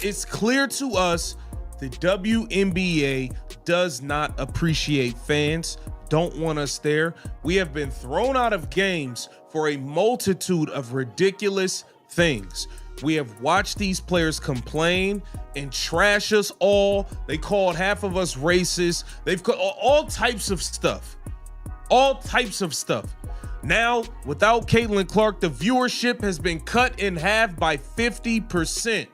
It's clear to us the WNBA does not appreciate fans, don't want us there. We have been thrown out of games for a multitude of ridiculous things. We have watched these players complain and trash us all. They called half of us racist. They've called all types of stuff. All types of stuff. Now, without Caitlin Clark, the viewership has been cut in half by 50%.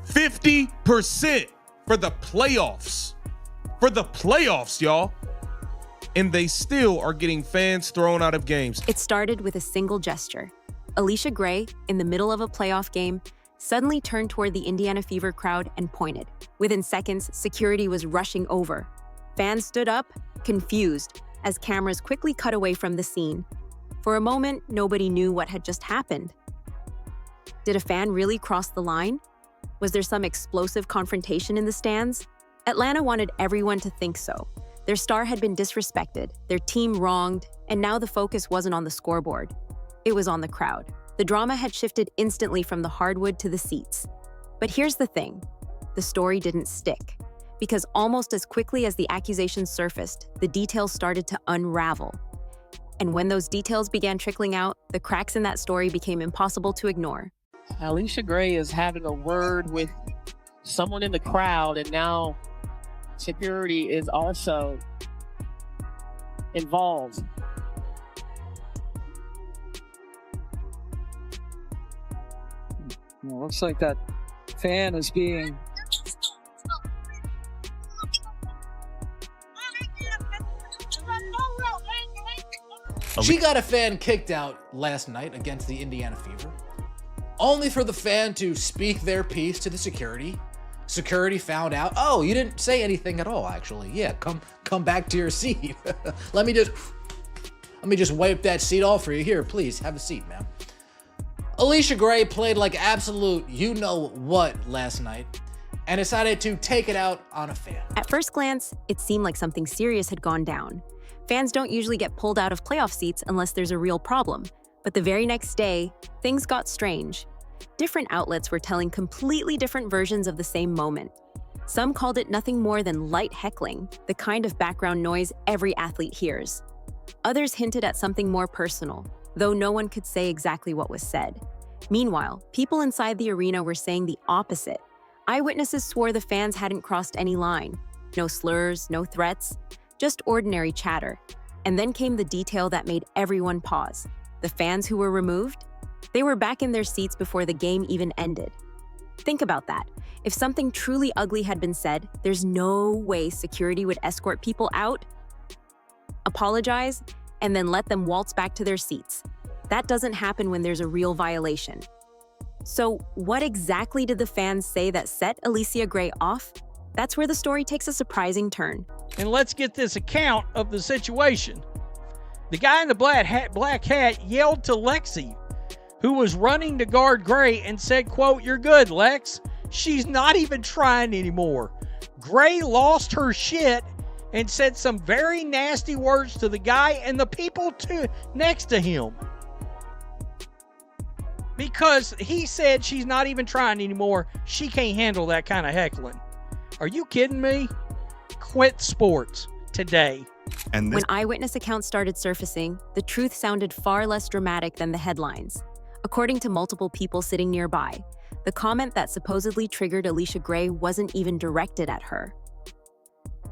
50% for the playoffs. For the playoffs, y'all. And they still are getting fans thrown out of games. It started with a single gesture. Alicia Gray, in the middle of a playoff game, suddenly turned toward the Indiana Fever crowd and pointed. Within seconds, security was rushing over. Fans stood up, confused, as cameras quickly cut away from the scene. For a moment, nobody knew what had just happened. Did a fan really cross the line? Was there some explosive confrontation in the stands? Atlanta wanted everyone to think so. Their star had been disrespected, their team wronged, and now the focus wasn't on the scoreboard. It was on the crowd. The drama had shifted instantly from the hardwood to the seats. But here's the thing. The story didn't stick. Because almost as quickly as the accusations surfaced, the details started to unravel. And when those details began trickling out, the cracks in that story became impossible to ignore. Alicia Gray is having a word with someone in the crowd, and now security is also involved. Well, looks like that fan is being... She got a fan kicked out last night against the Indiana Fever, only for the fan to speak their piece to the security. Security found out, oh, you didn't say anything at all, actually. Yeah, come back to your seat. Let me just wipe that seat off for you. Here, please, have a seat, ma'am. Alicia Gray played like absolute you-know-what last night and decided to take it out on a fan. At first glance, it seemed like something serious had gone down. Fans don't usually get pulled out of playoff seats unless there's a real problem. But the very next day, things got strange. Different outlets were telling completely different versions of the same moment. Some called it nothing more than light heckling, the kind of background noise every athlete hears. Others hinted at something more personal, though no one could say exactly what was said. Meanwhile, people inside the arena were saying the opposite. Eyewitnesses swore the fans hadn't crossed any line. No slurs, no threats, just ordinary chatter. And then came the detail that made everyone pause. The fans who were removed? They were back in their seats before the game even ended. Think about that. If something truly ugly had been said, there's no way security would escort people out, apologize, and then let them waltz back to their seats. That doesn't happen when there's a real violation. So what exactly did the fans say that set Alicia Gray off? That's where the story takes a surprising turn. And let's get this account of the situation. The guy in the black hat yelled to Lexi, who was running to guard Gray, and said, quote, "You're good, Lex. She's not even trying anymore." Gray lost her shit and said some very nasty words to the guy and the people next to him. Because he said she's not even trying anymore. She can't handle that kind of heckling. Are you kidding me? Quit sports today. When eyewitness accounts started surfacing, the truth sounded far less dramatic than the headlines. According to multiple people sitting nearby, the comment that supposedly triggered Alicia Gray wasn't even directed at her.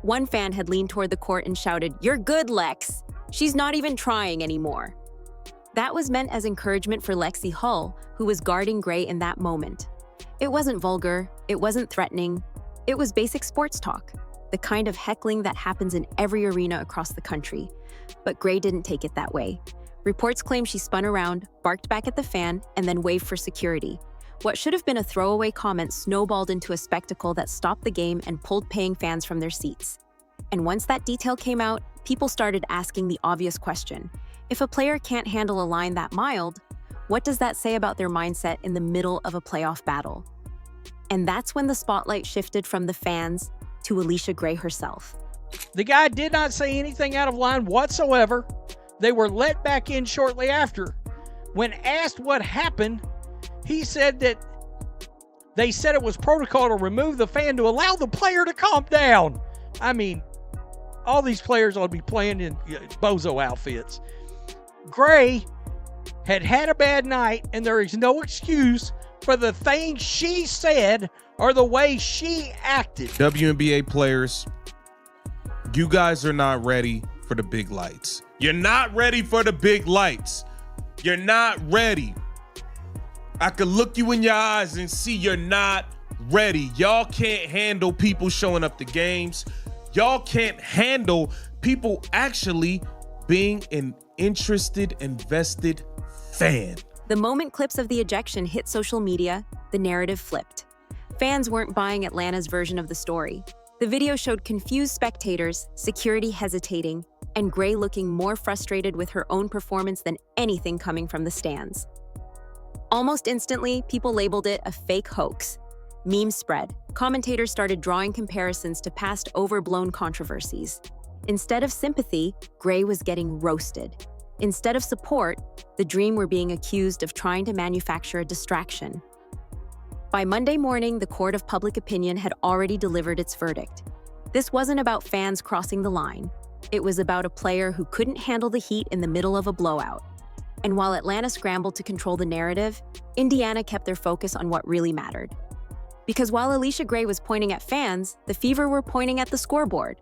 One fan had leaned toward the court and shouted, "You're good, Lex. She's not even trying anymore." That was meant as encouragement for Lexi Hull, who was guarding Gray in that moment. It wasn't vulgar, it wasn't threatening, it was basic sports talk, the kind of heckling that happens in every arena across the country. But Gray didn't take it that way. Reports claim she spun around, barked back at the fan, and then waved for security. What should have been a throwaway comment snowballed into a spectacle that stopped the game and pulled paying fans from their seats. And once that detail came out, people started asking the obvious question. If a player can't handle a line that mild, what does that say about their mindset in the middle of a playoff battle? And that's when the spotlight shifted from the fans to Alicia Gray herself. The guy did not say anything out of line whatsoever. They were let back in shortly after. When asked what happened, he said that They said it was protocol to remove the fan to allow the player to calm down. I mean, all these players ought to be playing in bozo outfits. Gray had a bad night, and there is no excuse for the things she said or the way she acted. WNBA players, you guys are not ready for the big lights. You're not ready for the big lights. You're not ready. I could look you in your eyes and see you're not ready. Y'all can't handle people showing up to games. Y'all can't handle people actually being an interested, invested fan. The moment clips of the ejection hit social media, the narrative flipped. Fans weren't buying Atlanta's version of the story. The video showed confused spectators, security hesitating, and Gray looking more frustrated with her own performance than anything coming from the stands. Almost instantly, people labeled it a fake hoax. Memes spread. Commentators started drawing comparisons to past overblown controversies. Instead of sympathy, Gray was getting roasted. Instead of support, the Dream were being accused of trying to manufacture a distraction. By Monday morning, the court of public opinion had already delivered its verdict. This wasn't about fans crossing the line. It was about a player who couldn't handle the heat in the middle of a blowout. And while Atlanta scrambled to control the narrative, Indiana kept their focus on what really mattered. Because while Alicia Gray was pointing at fans, the Fever were pointing at the scoreboard.